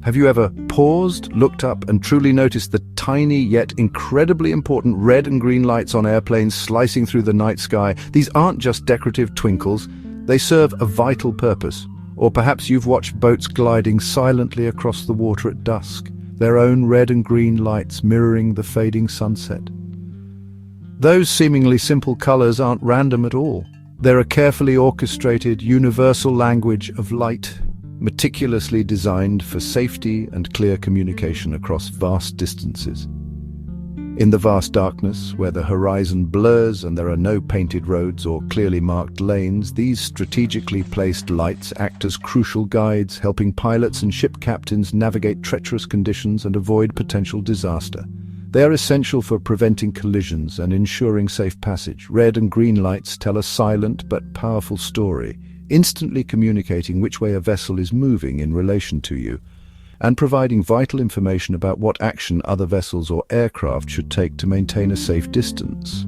Have you ever paused, looked up, and truly noticed the tiny yet incredibly important red and green lights on airplanes slicing through the night sky? These aren't just decorative twinkles, they serve a vital purpose. Or perhaps you've watched boats gliding silently across the water at dusk, their own red and green lights mirroring the fading sunset. Those seemingly simple colors aren't random at all. They're a carefully orchestrated, universal language of light, meticulously designed for safety and clear communication across vast distances. In the vast darkness, where the horizon blurs and there are no painted roads or clearly marked lanes, these strategically placed lights act as crucial guides, helping pilots and ship captains navigate treacherous conditions and avoid potential disaster. They are essential for preventing collisions and ensuring safe passage. Red and green lights tell a silent but powerful story, instantly communicating which way a vessel is moving in relation to you, and providing vital information about what action other vessels or aircraft should take to maintain a safe distance.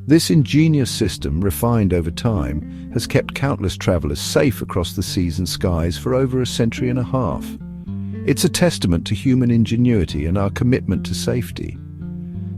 This ingenious system, refined over time, has kept countless travelers safe across the seas and skies for over a century and a half. It's a testament to human ingenuity and our commitment to safety.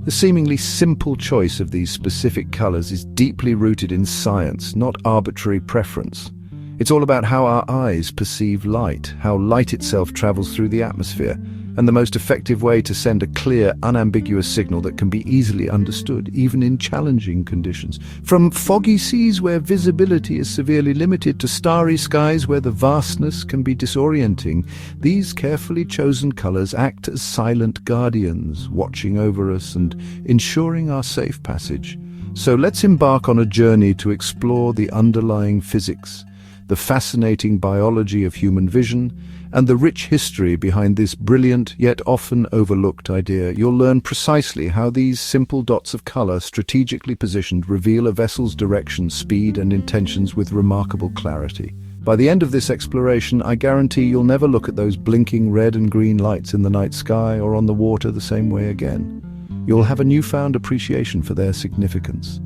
The seemingly simple choice of these specific colors is deeply rooted in science, not arbitrary preference. It's all about how our eyes perceive light, how light itself travels through the atmosphere, and the most effective way to send a clear, unambiguous signal that can be easily understood, even in challenging conditions. From foggy seas where visibility is severely limited to starry skies where the vastness can be disorienting, these carefully chosen colors act as silent guardians, watching over us and ensuring our safe passage. So let's embark on a journey to explore the underlying physics, the fascinating biology of human vision, and the rich history behind this brilliant yet often overlooked idea. You'll learn precisely how these simple dots of color, strategically positioned, reveal a vessel's direction, speed, and intentions with remarkable clarity. By the end of this exploration, I guarantee you'll never look at those blinking red and green lights in the night sky or on the water the same way again. You'll have a newfound appreciation for their significance.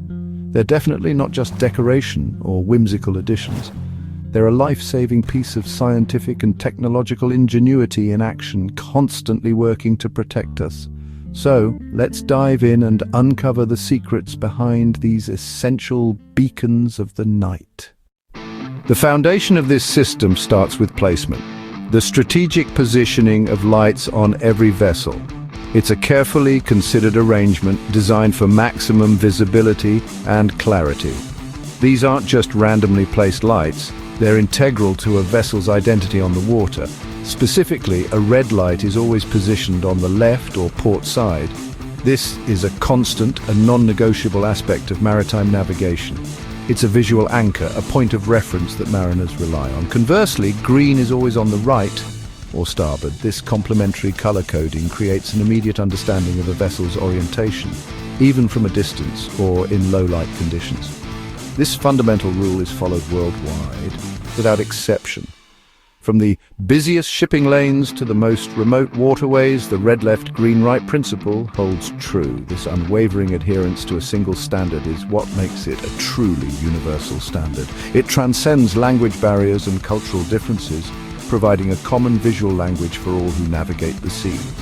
They're definitely not just decoration or whimsical additions. They're a life-saving piece of scientific and technological ingenuity in action, constantly working to protect us. So, let's dive in and uncover the secrets behind these essential beacons of the night. The foundation of this system starts with placement, the strategic positioning of lights on every vessel. It's a carefully considered arrangement designed for maximum visibility and clarity. These aren't just randomly placed lights. They're integral to a vessel's identity on the water. Specifically, a red light is always positioned on the left or port side. This is a constant and non-negotiable aspect of maritime navigation. It's a visual anchor, a point of reference that mariners rely on. Conversely, green is always on the right or starboard. This complementary color coding creates an immediate understanding of a vessel's orientation, even from a distance or in low light conditions. This fundamental rule is followed worldwide, without exception. From the busiest shipping lanes to the most remote waterways, the red left, green right principle holds true. This unwavering adherence to a single standard is what makes it a truly universal standard. It transcends language barriers and cultural differences, providing a common visual language for all who navigate the seas.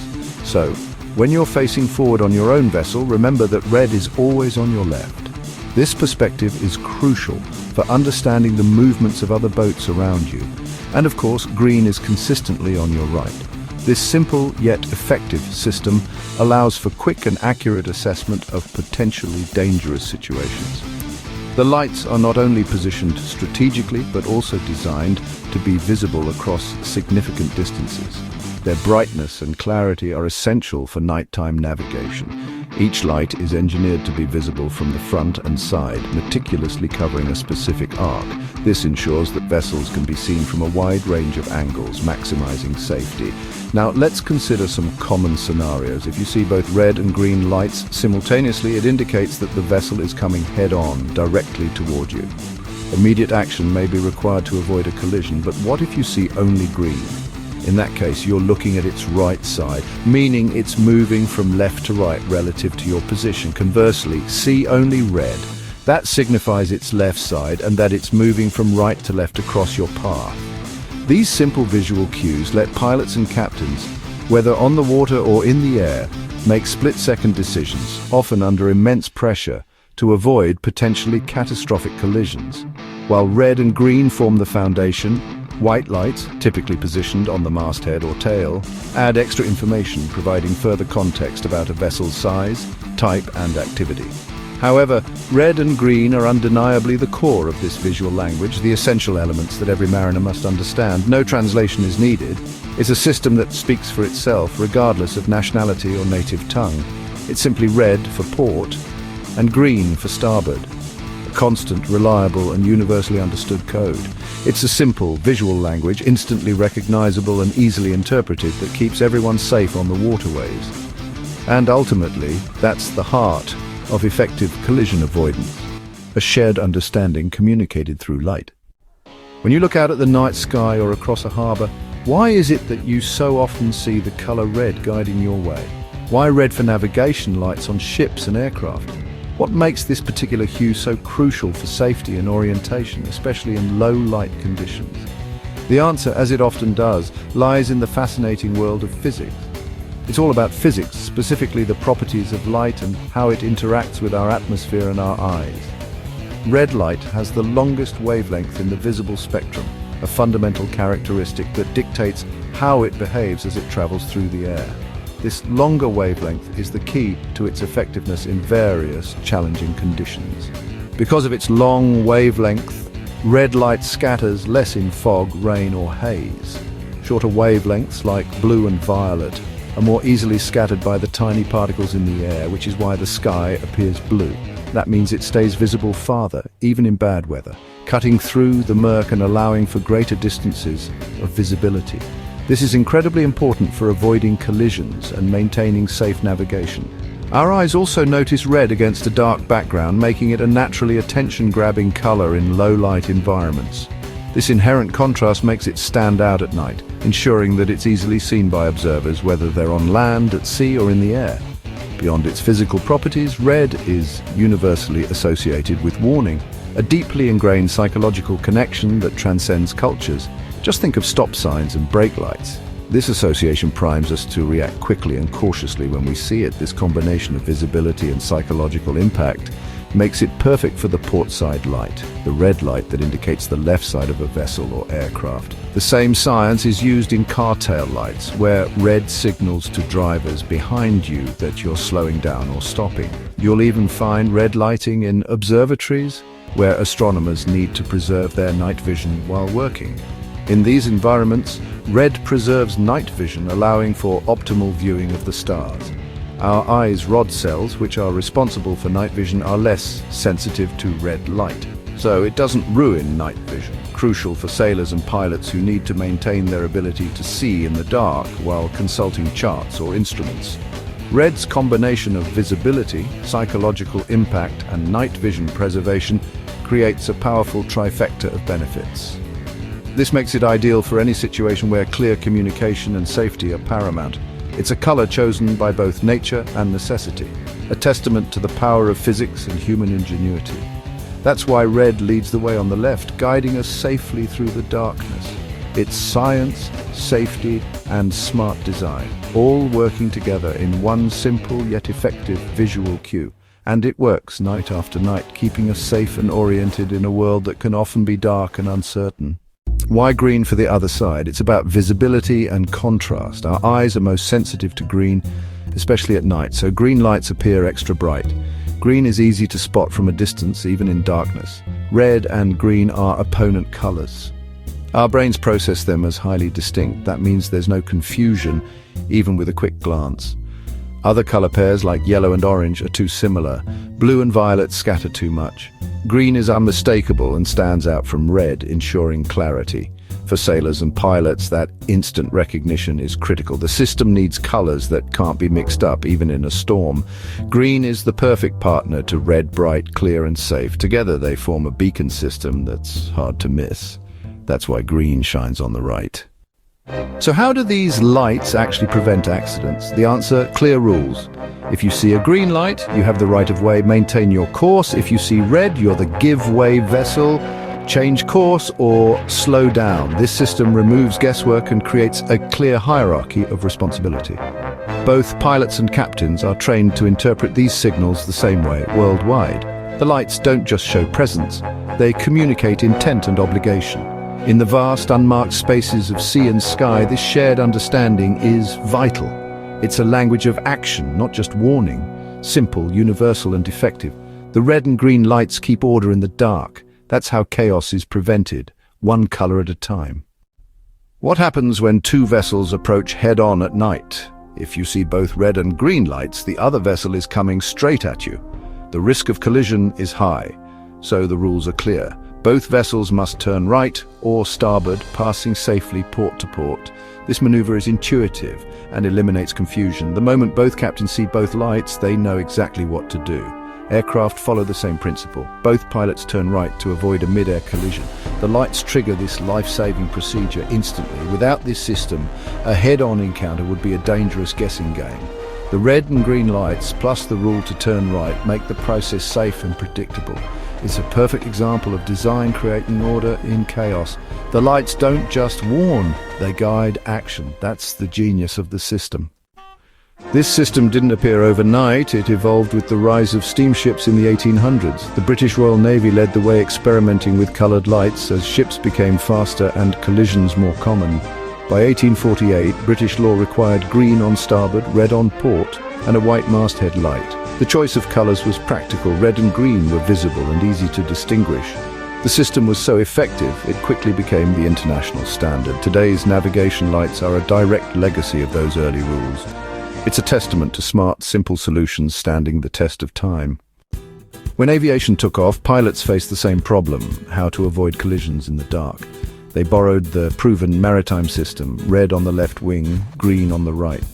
So, when you're facing forward on your own vessel, remember that red is always on your left. This perspective is crucial for understanding the movements of other boats around you. And of course, green is consistently on your right. This simple yet effective system allows for quick and accurate assessment of potentially dangerous situations. The lights are not only positioned strategically, but also designed to be visible across significant distances. Their brightness and clarity are essential for nighttime navigation. Each light is engineered to be visible from the front and side, meticulously covering a specific arc. This ensures that vessels can be seen from a wide range of angles, maximizing safety. Now, let's consider some common scenarios. If you see both red and green lights simultaneously, it indicates that the vessel is coming head-on, directly toward you. Immediate action may be required to avoid a collision, but what if you see only green? In that case, you're looking at its right side, meaning it's moving from left to right relative to your position. Conversely, see only red. That signifies its left side and that it's moving from right to left across your path. These simple visual cues let pilots and captains, whether on the water or in the air, make split-second decisions, often under immense pressure, to avoid potentially catastrophic collisions. While red and green form the foundation, white lights, typically positioned on the masthead or tail, add extra information, providing further context about a vessel's size, type, and activity. However, red and green are undeniably the core of this visual language, the essential elements that every mariner must understand. No translation is needed. It's a system that speaks for itself, regardless of nationality or native tongue. It's simply red for port and green for starboard. A constant, reliable, and universally understood code. It's a simple, visual language, instantly recognizable and easily interpreted, that keeps everyone safe on the waterways. And ultimately, that's the heart of effective collision avoidance, a shared understanding communicated through light. When you look out at the night sky or across a harbor, why is it that you so often see the color red guiding your way? Why red for navigation lights on ships and aircraft? What makes this particular hue so crucial for safety and orientation, especially in low light conditions? The answer, as it often does, lies in the fascinating world of physics. It's all about physics, specifically the properties of light and how it interacts with our atmosphere and our eyes. Red light has the longest wavelength in the visible spectrum, a fundamental characteristic that dictates how it behaves as it travels through the air. This longer wavelength is the key to its effectiveness in various challenging conditions. Because of its long wavelength, red light scatters less in fog, rain, or haze. Shorter wavelengths like blue and violet are more easily scattered by the tiny particles in the air, which is why the sky appears blue. That means it stays visible farther, even in bad weather, cutting through the murk and allowing for greater distances of visibility. This is incredibly important for avoiding collisions and maintaining safe navigation. Our eyes also notice red against a dark background, making it a naturally attention-grabbing color in low-light environments. This inherent contrast makes it stand out at night, ensuring that it's easily seen by observers, whether they're on land, at sea, or in the air. Beyond its physical properties, red is universally associated with warning, a deeply ingrained psychological connection that transcends cultures. Just think of stop signs and brake lights. This association primes us to react quickly and cautiously when we see it. This combination of visibility and psychological impact makes it perfect for the portside light, the red light that indicates the left side of a vessel or aircraft. The same science is used in car tail lights, where red signals to drivers behind you that you're slowing down or stopping. You'll even find red lighting in observatories, where astronomers need to preserve their night vision while working. In these environments, red preserves night vision, allowing for optimal viewing of the stars. Our eyes' rod cells, which are responsible for night vision, are less sensitive to red light, so it doesn't ruin night vision, crucial for sailors and pilots who need to maintain their ability to see in the dark while consulting charts or instruments. Red's combination of visibility, psychological impact, and night vision preservation creates a powerful trifecta of benefits. This makes it ideal for any situation where clear communication and safety are paramount. It's a color chosen by both nature and necessity, a testament to the power of physics and human ingenuity. That's why red leads the way on the left, guiding us safely through the darkness. It's science, safety, and smart design, all working together in one simple yet effective visual cue. And it works night after night, keeping us safe and oriented in a world that can often be dark and uncertain. Why green for the other side? It's about visibility and contrast. Our eyes are most sensitive to green, especially at night, so green lights appear extra bright. Green is easy to spot from a distance, even in darkness. Red and green are opponent colors. Our brains process them as highly distinct. That means there's no confusion, even with a quick glance. Other color pairs like yellow and orange are too similar. Blue and violet scatter too much. Green is unmistakable and stands out from red, ensuring clarity. For sailors and pilots, that instant recognition is critical. The system needs colors that can't be mixed up, even in a storm. Green is the perfect partner to red, bright, clear, and safe. Together they form a beacon system that's hard to miss. That's why green shines on the right. So how do these lights actually prevent accidents? The answer: clear rules. If you see a green light, you have the right of way, maintain your course. If you see red, you're the give way vessel. change course or slow down. This system removes guesswork and creates a clear hierarchy of responsibility. Both pilots and captains are trained to interpret these signals the same way worldwide. The lights don't just show presence, they communicate intent and obligation. In the vast, unmarked spaces of sea and sky, this shared understanding is vital. It's a language of action, not just warning. Simple, universal and effective. The red and green lights keep order in the dark. That's how chaos is prevented, one color at a time. What happens when two vessels approach head-on at night? If you see both red and green lights, the other vessel is coming straight at you. The risk of collision is high, so the rules are clear. Both vessels must turn right or starboard, passing safely port to port. This maneuver is intuitive and eliminates confusion. The moment both captains see both lights, they know exactly what to do. Aircraft follow the same principle. Both pilots turn right to avoid a mid-air collision. The lights trigger this life-saving procedure instantly. Without this system, a head-on encounter would be a dangerous guessing game. The red and green lights, plus the rule to turn right, make the process safe and predictable. It's a perfect example of design creating order in chaos. The lights don't just warn, they guide action. That's the genius of the system. This system didn't appear overnight. It evolved with the rise of steamships in the 1800s. The British Royal Navy led the way experimenting with coloured lights as ships became faster and collisions more common. By 1848, British law required green on starboard, red on port, and a white masthead light. The choice of colours was practical. Red and green were visible and easy to distinguish. The system was so effective, it quickly became the international standard. Today's navigation lights are a direct legacy of those early rules. It's a testament to smart, simple solutions standing the test of time. When aviation took off, pilots faced the same problem: how to avoid collisions in the dark. They borrowed the proven Maritime system: red on the left wing, green on the right.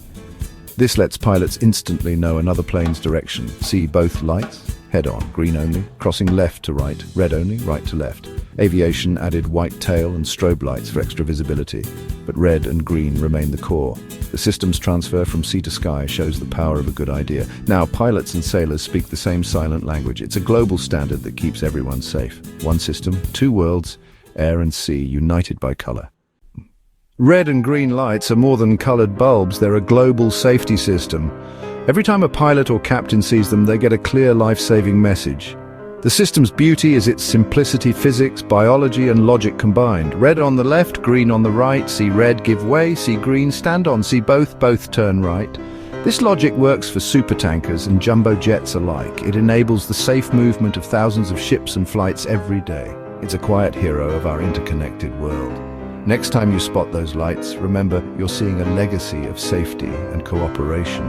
This lets pilots instantly know another plane's direction. See both lights? Head on, green only, crossing left to right, red only, right to left. Aviation added white tail and strobe lights for extra visibility, but red and green remain the core. The system's transfer from sea to sky shows the power of a good idea. Now pilots and sailors speak the same silent language. It's a global standard that keeps everyone safe. One system, two worlds, air and sea, united by color. Red and green lights are more than colored bulbs, they're a global safety system. Every time a pilot or captain sees them, they get a clear life-saving message. The system's beauty is its simplicity: physics, biology and logic combined. Red on the left, green on the right. See red, give way. See green, stand on. See both turn right. This logic works for supertankers and jumbo jets alike. It enables the safe movement of thousands of ships and flights every day. It's a quiet hero of our interconnected world. Next time you spot those lights, remember you're seeing a legacy of safety and cooperation.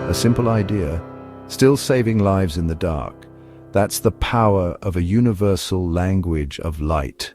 A simple idea, still saving lives in the dark. That's the power of a universal language of light.